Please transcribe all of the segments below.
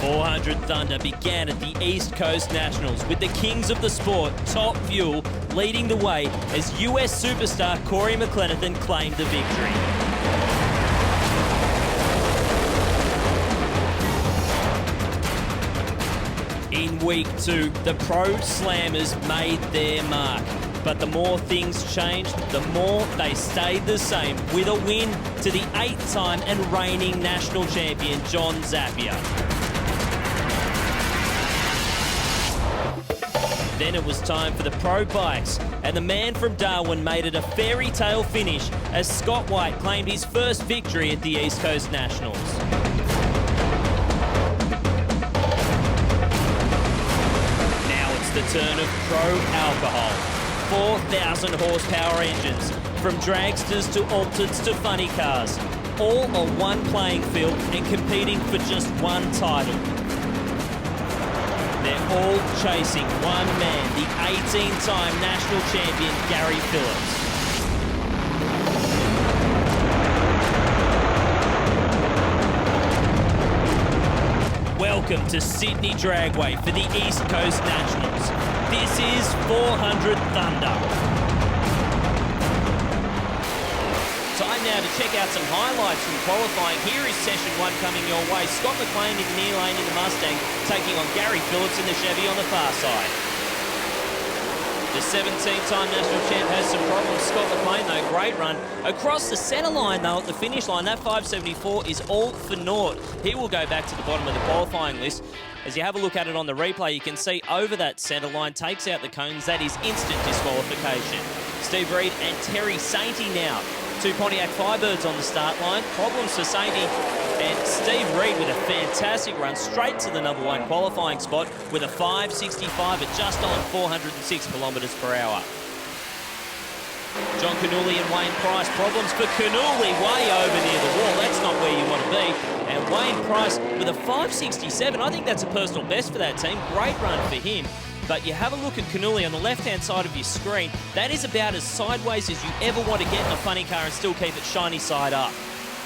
400 Thunder began at the East Coast Nationals with the kings of the sport, Top Fuel, leading the way as US superstar Corey McLenithan claimed the victory. In week 2, the Pro Slammers made their mark. But the more things changed, the more they stayed the same, with a win to the 8th-time and reigning national champion, John Zappia. Then it was time for the Pro Bikes, and the man from Darwin made it a fairy tale finish as Scott White claimed his first victory at the East Coast Nationals. Now it's the turn of Pro Alcohol. 4,000 horsepower engines, from dragsters to Alteds to funny cars, all on one playing field and competing for just one title. They're all chasing one man, the 18-time national champion, Gary Phillips. Welcome to Sydney Dragway for the East Coast Nationals. This is 400 Thunder. Time now to check out some highlights from qualifying. Here is session 1 coming your way. Scott McLean in the near lane in the Mustang, taking on Gary Phillips in the Chevy on the far side. The 17-time national champ has some problems. Scott McLean, though, great run. Across the centre line, though, at the finish line, that 574 is all for naught. He will go back to the bottom of the qualifying list. As you have a look at it on the replay, you can see over that centre line, takes out the cones. That is instant disqualification. Steve Reed and Terry Sainty now. 2 Pontiac Firebirds on the start line. Problems for Sainty. And Steve Reed with a fantastic run straight to the number 1 qualifying spot with a 565 at just on 406 kilometres per hour. John Canuli and Wayne Price. Problems for Canuli way over near the wall. That's not where you want to be. And Wayne Price with a 567. I think that's a personal best for that team. Great run for him. But you have a look at Canuli on the left-hand side of your screen. That is about as sideways as you ever want to get in a funny car and still keep it shiny side up.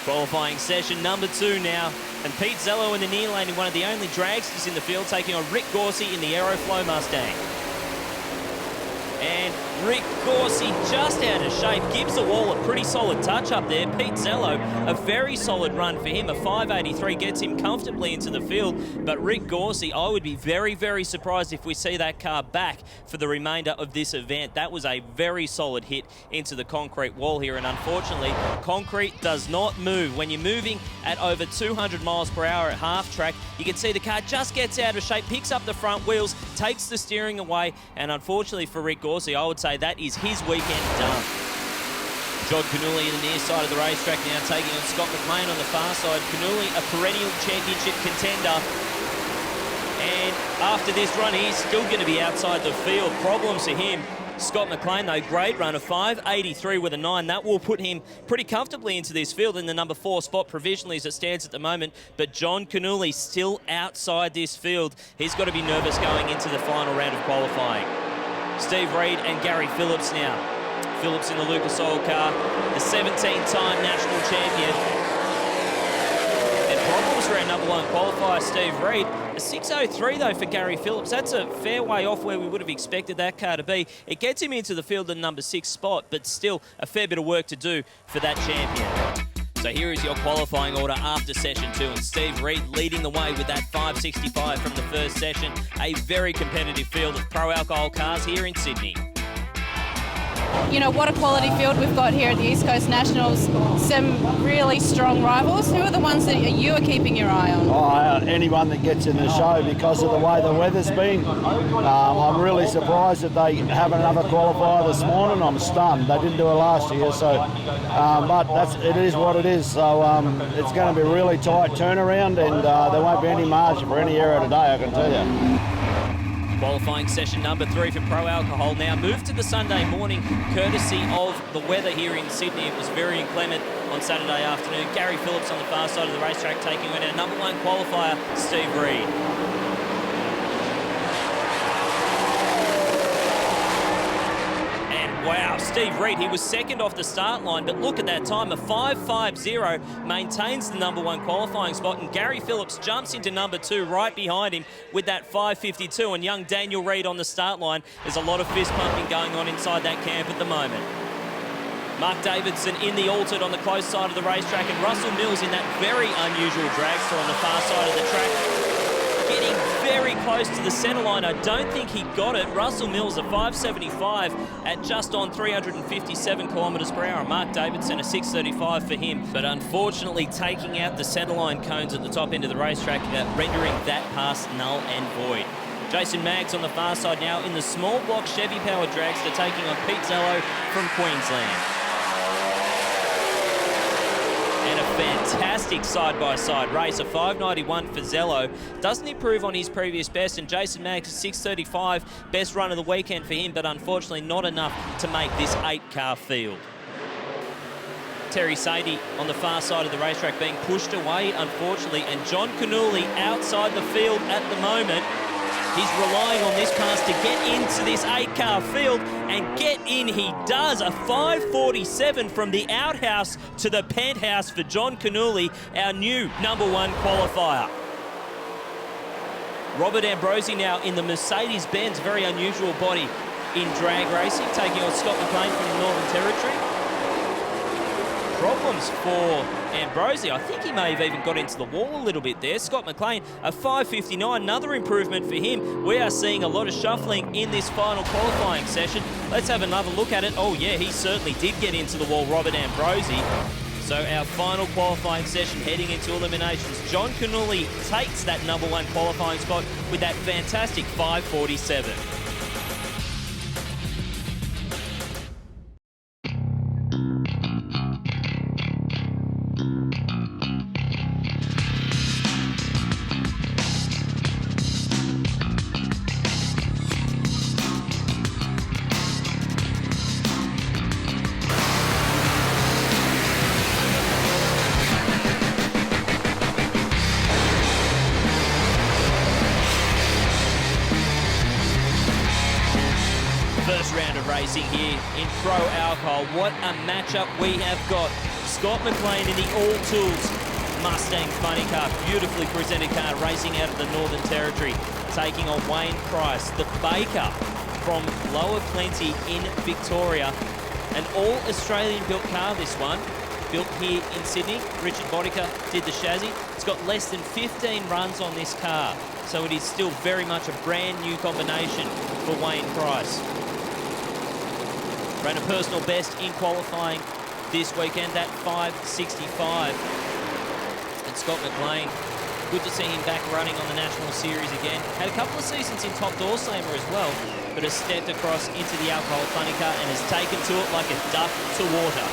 Qualifying session number 2 now. And Pete Zello in the near lane, one of the only dragsters in the field, taking on Rick Gorsey in the Aeroflow Mustang. And Rick Gorsey just out of shape, gives the wall a pretty solid touch up there. Pete Zello, a very solid run for him. A 583 gets him comfortably into the field. But Rick Gorsey, I would be very, very surprised if we see that car back for the remainder of this event. That was a very solid hit into the concrete wall here. And unfortunately, concrete does not move. When you're moving at over 200 miles per hour at half track, you can see the car just gets out of shape, picks up the front wheels, takes the steering away. And unfortunately for Rick Gorsey, I would say that is his weekend done. John Canuli in the near side of the racetrack now, taking on Scott McLean on the far side. Canuli, a perennial championship contender. And after this run, he's still going to be outside the field. Problems for him. Scott McLean, though, great run, a 583 with a 9. That will put him pretty comfortably into this field in the number 4 spot provisionally as it stands at the moment. But John Canuli still outside this field. He's got to be nervous going into the final round of qualifying. Steve Reed and Gary Phillips now. Phillips in the Lucas Oil car, the 17-time national champion. And problems for our number 1 qualifier, Steve Reed. A 603 though for Gary Phillips. That's a fair way off where we would have expected that car to be. It gets him into the field in the number 6 spot, but still a fair bit of work to do for that champion. So here is your qualifying order after session 2, and Steve Reed leading the way with that 565 from the first session. A very competitive field of pro alcohol cars here in Sydney. You know, what a quality field we've got here at the East Coast Nationals. Some really strong rivals. Who are the ones that you are keeping your eye on? Anyone that gets in the show because of the way the weather's been. I'm really surprised that they have another qualifier this morning. I'm stunned. They didn't do it last year, so but it is what it is. So it's going to be a really tight turnaround, and there won't be any margin for any error today, I can tell you. Qualifying session number 3 for Pro Alcohol now moved to the Sunday morning courtesy of the weather here in Sydney. It was very inclement on Saturday afternoon. Gary Phillips on the far side of the racetrack taking on our number 1 qualifier, Steve Reed. And Wow, Steve Reed, he was second off the start line, but look at that time, a 5.50, maintains the #1 qualifying spot, and Gary Phillips jumps into #2 right behind him with that 5.52, and young Daniel Reed on the start line. There's a lot of fist pumping going on inside that camp at the moment. Mark Davidson in the altered on the close side of the racetrack, and Russell Mills in that very unusual dragster on the far side of the track, getting very close to the centre line. I don't think he got it. Russell Mills a 5.75 at just on 357 kilometres per hour. Mark Davidson a 6.35 for him, but unfortunately taking out the centre line cones at the top end of the racetrack, rendering that pass null and void. Jason Maggs on the far side now in the small block Chevy powered dragster, taking on Pete Zello from Queensland. And a fantastic side-by-side race, a 5.91 for Zello. Doesn't improve on his previous best, and Jason Maggs 6.35, best run of the weekend for him, but unfortunately not enough to make this 8-car field. Terry Sadie on the far side of the racetrack being pushed away, unfortunately, and John Cannulli outside the field at the moment. He's relying on this pass to get into this 8-car field, and get in he does. A 5.47 from the outhouse to the penthouse for John Cannulli, our new #1 qualifier. Robert Ambrosi now in the Mercedes-Benz, very unusual body in drag racing, taking on Scott McLean from the Northern Territory. Problems for Ambrosi. I think he may have even got into the wall a little bit there. Scott McLean, a 5.59, another improvement for him. We are seeing a lot of shuffling in this final qualifying session. Let's have another look at it. Oh yeah, he certainly did get into the wall, Robert Ambrosi. So our final qualifying session heading into eliminations. John Cannulli takes that #1 qualifying spot with that fantastic 5.47. First round of racing here in Pro Alcohol. What a matchup we have got. Scott McLean in the All Tools Mustang funny car, beautifully presented car, racing out of the Northern Territory, taking on Wayne Price, the Baker from Lower Plenty in Victoria. An all-Australian built car, this one. Built here in Sydney. Richard Bodica did the chassis. It's got less than 15 runs on this car, so it is still very much a brand new combination for Wayne Price. Ran a personal best in qualifying this weekend, that 5.65. And Scott McLean, good to see him back running on the National Series again. Had a couple of seasons in Top Door Slammer as well, but has stepped across into the Alcohol Funny Car and has taken to it like a duck to water.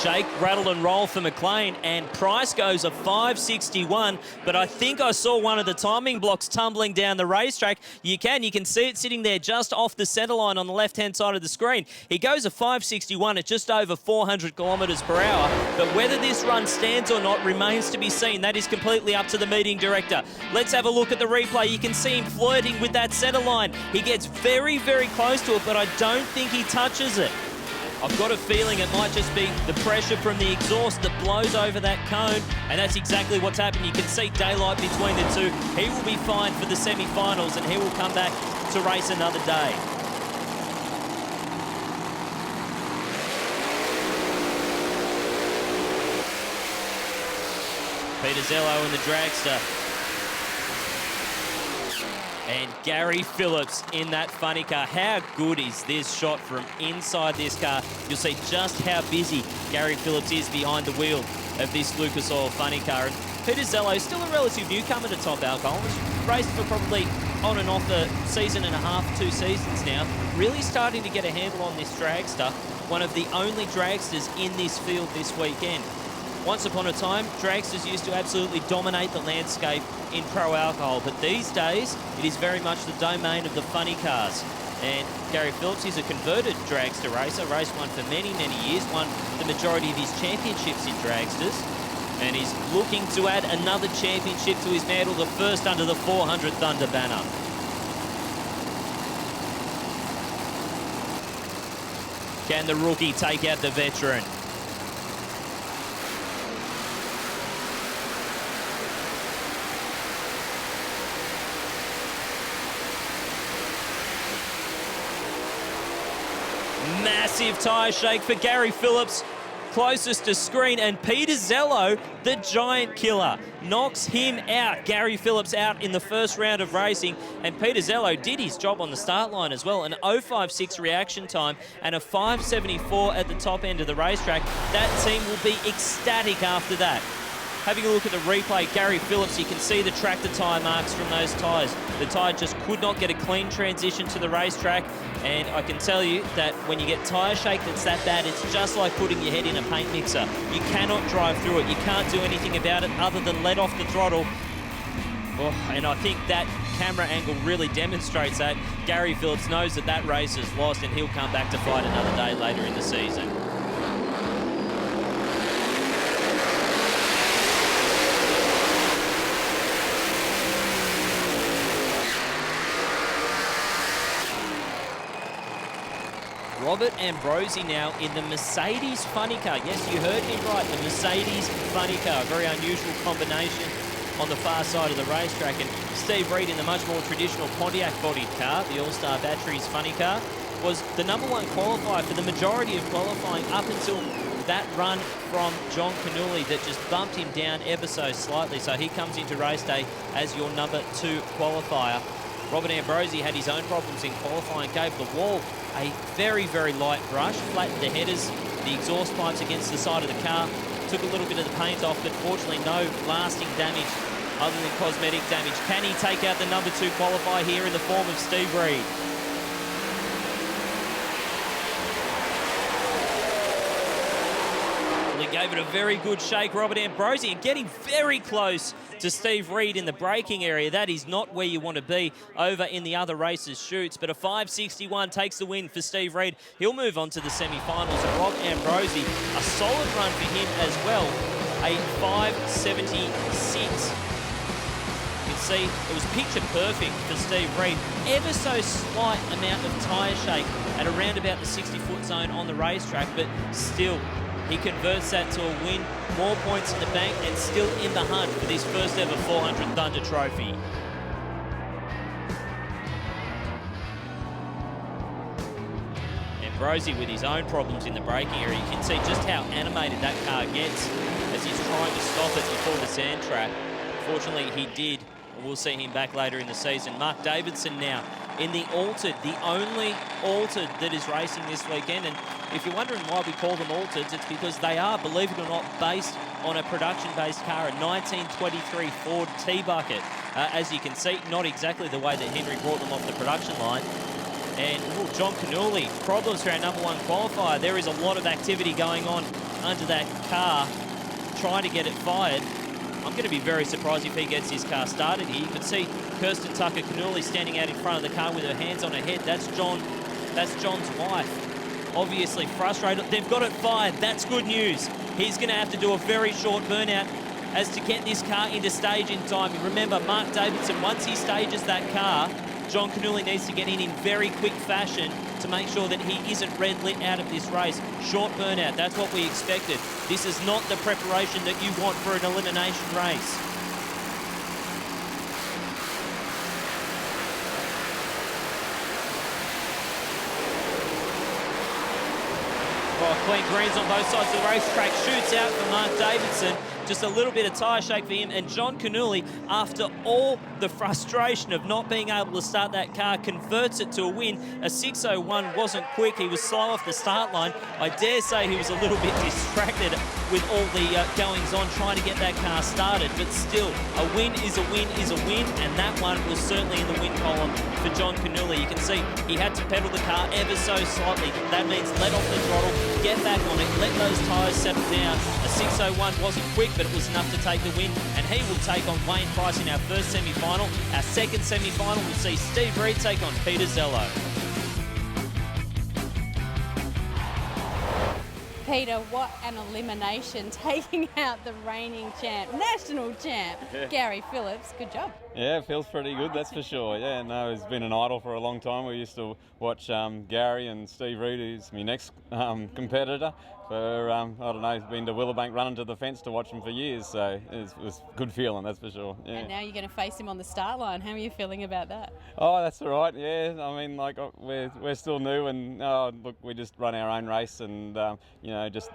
Shake, rattle and roll for McLean, and Price goes a 5.61, but I think I saw one of the timing blocks tumbling down the racetrack. You can see it sitting there just off the centre line on the left-hand side of the screen. He goes a 5.61 at just over 400 kilometres per hour, but whether this run stands or not remains to be seen. That is completely up to the meeting director. Let's have a look at the replay. You can see him flirting with that centre line. He gets very, very close to it, but I don't think he touches it. I've got a feeling it might just be the pressure from the exhaust that blows over that cone, and that's exactly what's happened. You can see daylight between the two. He will be fine for the semi-finals, and he will come back to race another day. Peter Zello in the dragster. And Gary Phillips in that funny car. How good is this shot from inside this car? You'll see just how busy Gary Phillips is behind the wheel of this Lucas Oil funny car. And Peter Zello is still a relative newcomer to Top Alcohol. He's raced for probably on and off a season and a half, 2 seasons now. Really starting to get a handle on this dragster. One of the only dragsters in this field this weekend. Once upon a time, dragsters used to absolutely dominate the landscape in Pro Alcohol, but these days, it is very much the domain of the funny cars. And Gary Phillips is a converted dragster racer, raced one for many, many years, won the majority of his championships in dragsters. And he's looking to add another championship to his mantle, the first under the 400 Thunder banner. Can the rookie take out the veteran? Massive tyre shake for Gary Phillips, closest to screen, and Peter Zello, the giant killer, knocks him out. Gary Phillips out in the first round of racing, and Peter Zello did his job on the start line as well. An 0.56 reaction time and a 5.74 at the top end of the racetrack. That team will be ecstatic after that. Having a look at the replay, Gary Phillips, you can see the tractor tyre marks from those tyres. The tyre just could not get a clean transition to the racetrack, and I can tell you that when you get tyre shake that's that bad, it's just like putting your head in a paint mixer. You cannot drive through it. You can't do anything about it other than let off the throttle. Oh, and I think that camera angle really demonstrates that. Gary Phillips knows that that race is lost, and he'll come back to fight another day later in the season. Robert Ambrosi now in the Mercedes funny car. Yes, you heard me right, the Mercedes funny car. Very unusual combination on the far side of the racetrack. And Steve Reed in the much more traditional Pontiac-bodied car, the All-Star Batteries funny car, was the #1 qualifier for the majority of qualifying up until that run from John Canuli that just bumped him down ever so slightly. So he comes into race day as your #2 qualifier. Robert Ambrosi had his own problems in qualifying, gave the wall a very, very light brush, flattened the headers, the exhaust pipes against the side of the car, took a little bit of the paint off, but fortunately no lasting damage other than cosmetic damage. Can he take out the #2 qualifier here in the form of Steve Reed? Well, he gave it a very good shake, Robert Ambrosi, and getting very close to Steve Reed in the braking area. That is not where you want to be over in the other races' chutes, but a 5.61 takes the win for Steve Reed. He'll move on to the semi-finals. And Rob Ambrosi, a solid run for him as well, a 5.76. You can see it was picture perfect for Steve Reed. Ever so slight amount of tyre shake at around about the 60-foot zone on the racetrack, but still, he converts that to a win, more points in the bank, and still in the hunt for this first ever 400 Thunder trophy. Ambrosi with his own problems in the braking area. You can see just how animated that car gets as he's trying to stop it before the sand trap. Fortunately, he did. We'll see him back later in the season. Mark Davidson now in the altered, the only altered that is racing this weekend. And if you're wondering why we call them altereds, it's because they are, believe it or not, based on a production-based car, a 1923 Ford T-Bucket. As you can see, not exactly the way that Henry brought them off the production line. And John Canuli, problems for our #1 qualifier. There is a lot of activity going on under that car, trying to get it fired. I'm going to be very surprised if he gets his car started here. You can see Kirsten Tucker Canuli standing out in front of the car with her hands on her head. That's John's wife. Obviously frustrated. They've got it fired. That's good news. He's going to have to do a very short burnout as to get this car into stage in time. And remember, Mark Davidson, once he stages that car, John Canuli needs to get in very quick fashion to make sure that he isn't red lit out of this race. Short burnout, that's what we expected. This is not the preparation that you want for an elimination race. Well, clean greens on both sides of the racetrack. Shoots out for Mark Davidson. Just a little bit of tyre shake for him. And John Canuli, after all the frustration of not being able to start that car, converts it to a win. A 6.01 wasn't quick. He was slow off the start line. I dare say he was a little bit distracted with all the goings-on trying to get that car started. But still, a win is a win is a win. And that one was certainly in the win column for John Canuli. You can see he had to pedal the car ever so slightly. That means let off the throttle, get back on it, let those tyres settle down. A 6.01 wasn't quick, but it was enough to take the win, and he will take on Wayne Price in our first semi-final. Our second semi-final will see Steve Reed take on Peter Zello. Peter, what an elimination, taking out the reigning champ, national champ, Gary Phillips. Good job. Yeah, it feels pretty good, that's for sure. Yeah, no, he's been an idol for a long time. We used to watch Gary and Steve Reid, who's my next competitor. For, I don't know, he's been to Willowbank running to the fence to watch him for years, so it was a good feeling, that's for sure. Yeah. And now you're going to face him on the start line. How are you feeling about that? Oh, that's all right, yeah. I mean, like, we're still new, and look, we just run our own race, and, just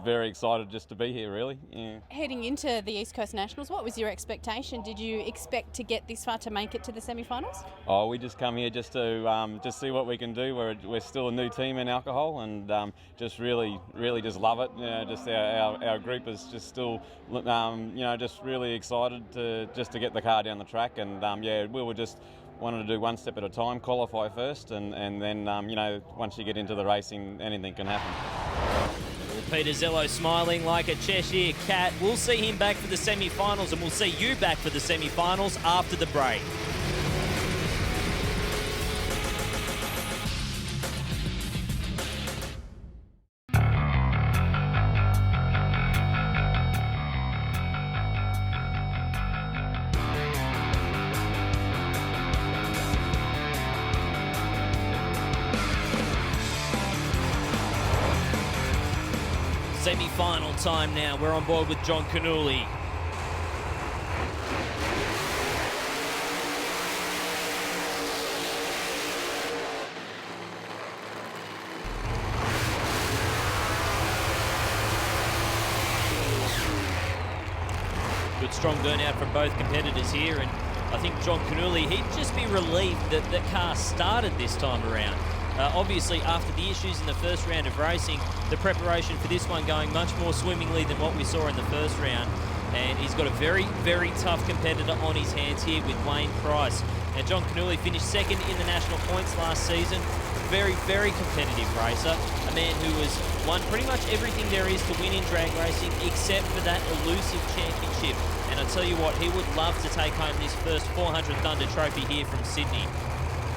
very excited just to be here, really. Yeah. Heading into the East Coast Nationals, what was your expectation? Did you expect to get this far to make it to the semi-finals? Oh, we just come here just to just see what we can do. We're still a new team in alcohol, and just really just love it. Just our group is just still, just really excited to get the car down the track, and we were just wanted to do one step at a time, qualify first, and then once you get into the racing, anything can happen. Peter Zello smiling like a Cheshire cat. We'll see him back for the semi-finals, and we'll see you back for the semi-finals after the break. Semi-final time now. We're on board with John Canuli. Good strong burnout from both competitors here, and I think John Canuli, he'd just be relieved that the car started this time around. Obviously, after the issues in the first round of racing, the preparation for this one going much more swimmingly than what we saw in the first round. And he's got a very, very tough competitor on his hands here with Wayne Price. Now, John Canuli finished second in the national points last season. Very, very competitive racer. A man who has won pretty much everything there is to win in drag racing except for that elusive championship. And I tell you what, he would love to take home this first 400 Thunder trophy here from Sydney.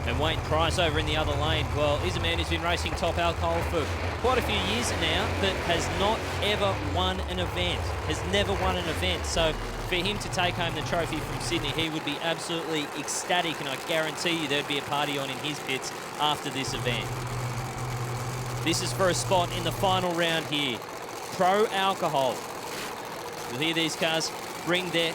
And Wayne Price over in the other lane, well, he's a man who's been racing top alcohol for quite a few years now, but has not ever won an event, has never won an event. So for him to take home the trophy from Sydney, he would be absolutely ecstatic, and I guarantee you there'd be a party on in his pits after this event. This is for a spot in the final round here. Pro Alcohol. You'll hear these cars bring their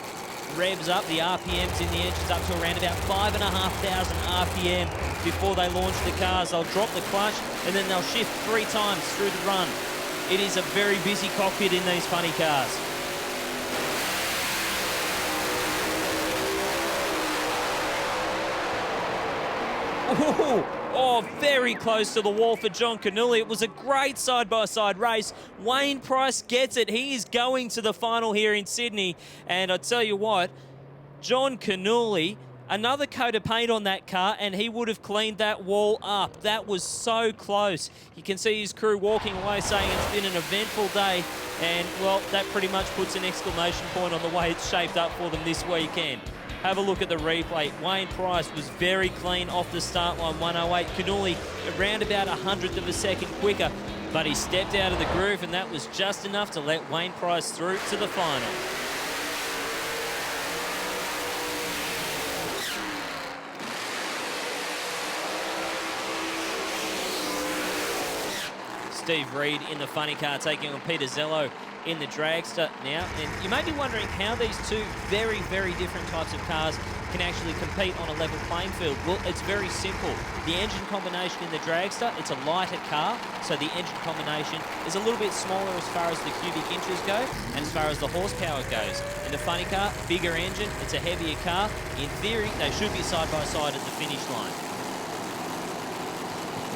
revs up, the RPMs in the engines up to around about 5,500 RPM before they launch the cars. They'll drop the clutch and then they'll shift 3 times through the run. It is a very busy cockpit in these funny cars. Ooh. Oh, very close to the wall for John Canuli. It was a great side-by-side race. Wayne Price gets it. He is going to the final here in Sydney. And I tell you what, John Canuli, another coat of paint on that car, and he would have cleaned that wall up. That was so close. You can see his crew walking away saying it's been an eventful day. And, well, that pretty much puts an exclamation point on the way it's shaped up for them this weekend. Have a look at the replay. Wayne Price was very clean off the start line, 108. Canuli around about 100th of a second quicker, but he stepped out of the groove, and that was just enough to let Wayne Price through to the final. Steve Reid in the funny car taking on Peter Zello in the dragster now. And you may be wondering how these two very, very different types of cars can actually compete on a level playing field. Well, it's very simple. The engine combination in the dragster, it's a lighter car, so the engine combination is a little bit smaller as far as the cubic inches go and as far as the horsepower goes. In the funny car, bigger engine, it's a heavier car. In theory, they should be side by side at the finish line.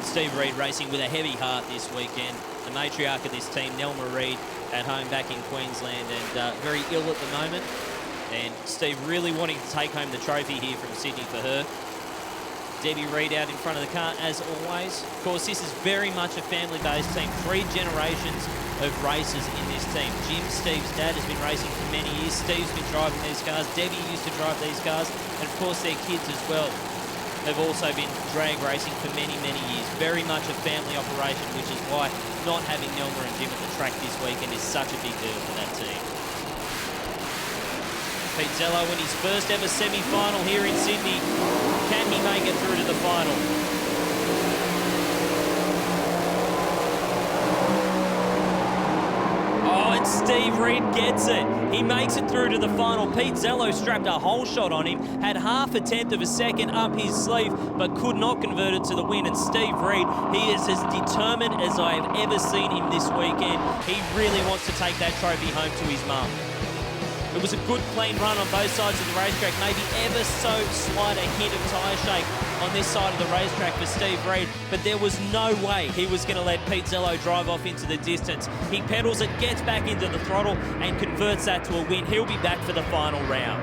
Steve Reid racing with a heavy heart this weekend. The matriarch of this team, Nelma Reid, at home back in Queensland and very ill at the moment. And Steve really wanting to take home the trophy here from Sydney for her. Debbie Reid out in front of the car as always. Of course, this is very much a family-based team. 3 generations of racers in this team. Jim, Steve's dad, has been racing for many years. Steve's been driving these cars. Debbie used to drive these cars. And of course, their kids as well. have also been drag racing for many, many years. Very much a family operation, which is why not having Nelma and Jim at the track this weekend is such a big deal for that team. Pete Zello in his first ever semi-final here in Sydney. Can he make it through to the final? Oh, and Steve Reed gets it. He makes it through to the final. Pete Zello strapped a whole shot on him, had half a tenth of a second up his sleeve, but could not convert it to the win. And Steve Reed, he is as determined as I have ever seen him this weekend. He really wants to take that trophy home to his mum. It was a good, clean run on both sides of the racetrack. Maybe ever so slight a hint of tyre shake on this side of the racetrack for Steve Reed, but there was no way he was going to let Pete Zello drive off into the distance. He pedals it, gets back into the throttle, and converts that to a win. He'll be back for the final round.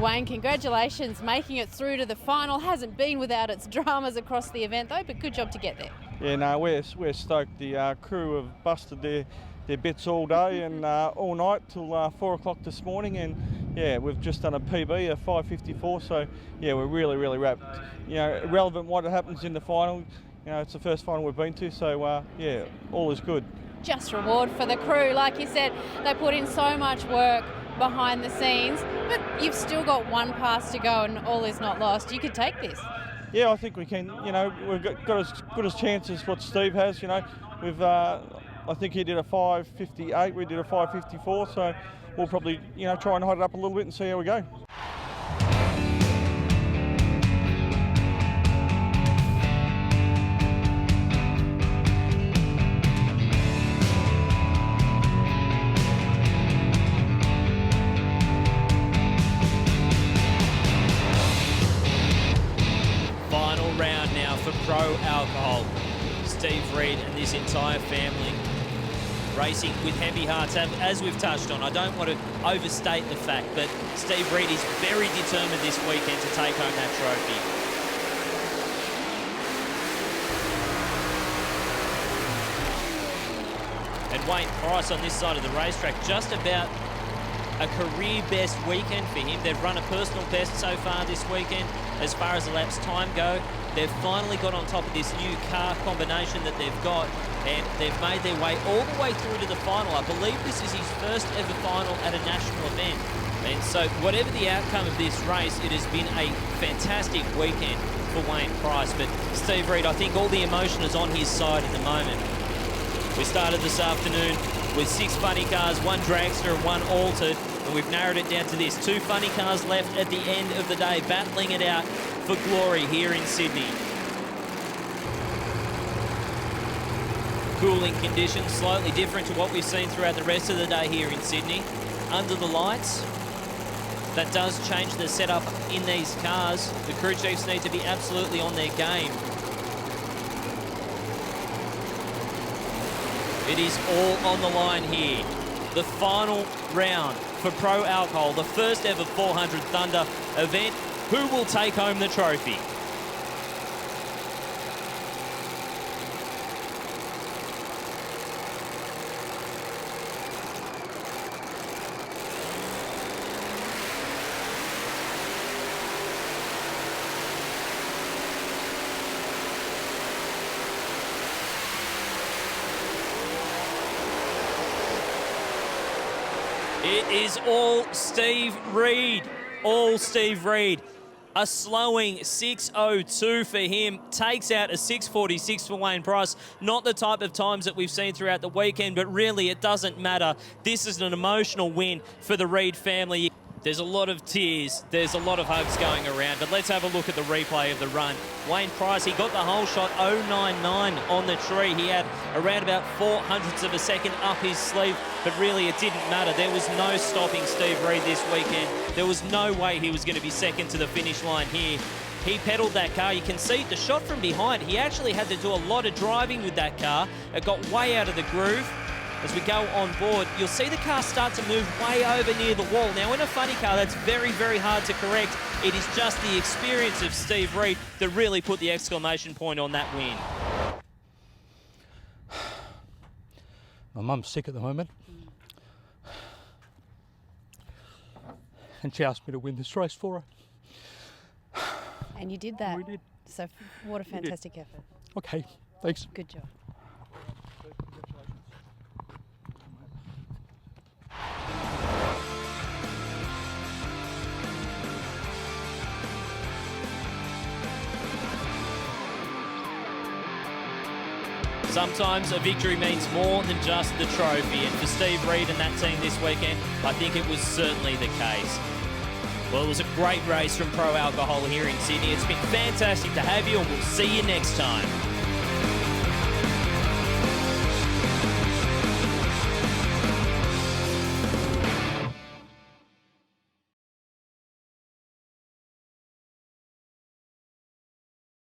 Wayne, congratulations, making it through to the final. Hasn't been without its dramas across the event though, but good job to get there. Yeah, no, we're stoked. The crew have busted their bits all day and all night till 4 o'clock this morning, and yeah, we've just done a PB, a 5:54. So yeah, we're really wrapped. You know, irrelevant what happens in the final. You know, it's the first final we've been to, so yeah, all is good. Just reward for the crew, like you said, they put in so much work behind the scenes, but you've still got one pass to go and all is not lost. You could take this. Yeah, I think we can. You know, we've got as good as chance as what Steve has. You know, we've I think he did a 5:58, we did a 5:54, so we'll probably, you know, try and hide it up a little bit and see how we go. Pro Alcohol. Steve Reed and this entire family racing with heavy hearts. As we've touched on, I don't want to overstate the fact, but Steve Reed is very determined this weekend to take home that trophy. And Wayne Price on this side of the racetrack, just about a career best weekend for him. They've run a personal best so far this weekend as far as the laps time go. They've finally got on top of this new car combination that they've got, and they've made their way all the way through to the final. I believe this is his first ever final at a national event. And so whatever the outcome of this race, it has been a fantastic weekend for Wayne Price. But Steve Reed, I think all the emotion is on his side at the moment. We started this afternoon with 6 funny cars, 1 dragster and 1 altered, and we've narrowed it down to this. 2 funny cars left at the end of the day, battling it out for glory here in Sydney. Cooling conditions, slightly different to what we've seen throughout the rest of the day here in Sydney. Under the lights, that does change the setup in these cars. The crew chiefs need to be absolutely on their game. It is all on the line here. The final round for Pro Alcohol, the first ever 400 Thunder event. Who will take home the trophy? It is all Steve Reed. All Steve Reed. A slowing 6:02 for him, takes out a 6:46 for Wayne Price. Not the type of times that we've seen throughout the weekend, but really it doesn't matter. This is an emotional win for the Reed family. There's a lot of tears, there's a lot of hugs going around, but let's have a look at the replay of the run. Wayne Price, he got the whole shot 0.99 on the tree. He had around about 0.04 of a second up his sleeve, but really it didn't matter. There was no stopping Steve Reed this weekend. There was no way he was going to be second to the finish line here. He pedalled that car. You can see the shot from behind. He actually had to do a lot of driving with that car. It got way out of the groove. As we go on board, you'll see the car start to move way over near the wall. Now, in a funny car, that's very, very hard to correct. It is just the experience of Steve Reed that really put the exclamation point on that win. My mum's sick at the moment. and she asked me to win this race for her. And you did that. We did. So what a fantastic effort. Okay, thanks. Good job. Sometimes a victory means more than just the trophy, and for Steve Reid and that team this weekend, I think it was certainly the case. Well, it was a great race from Pro Alcohol here in Sydney. It's been fantastic to have you, and we'll see you next time.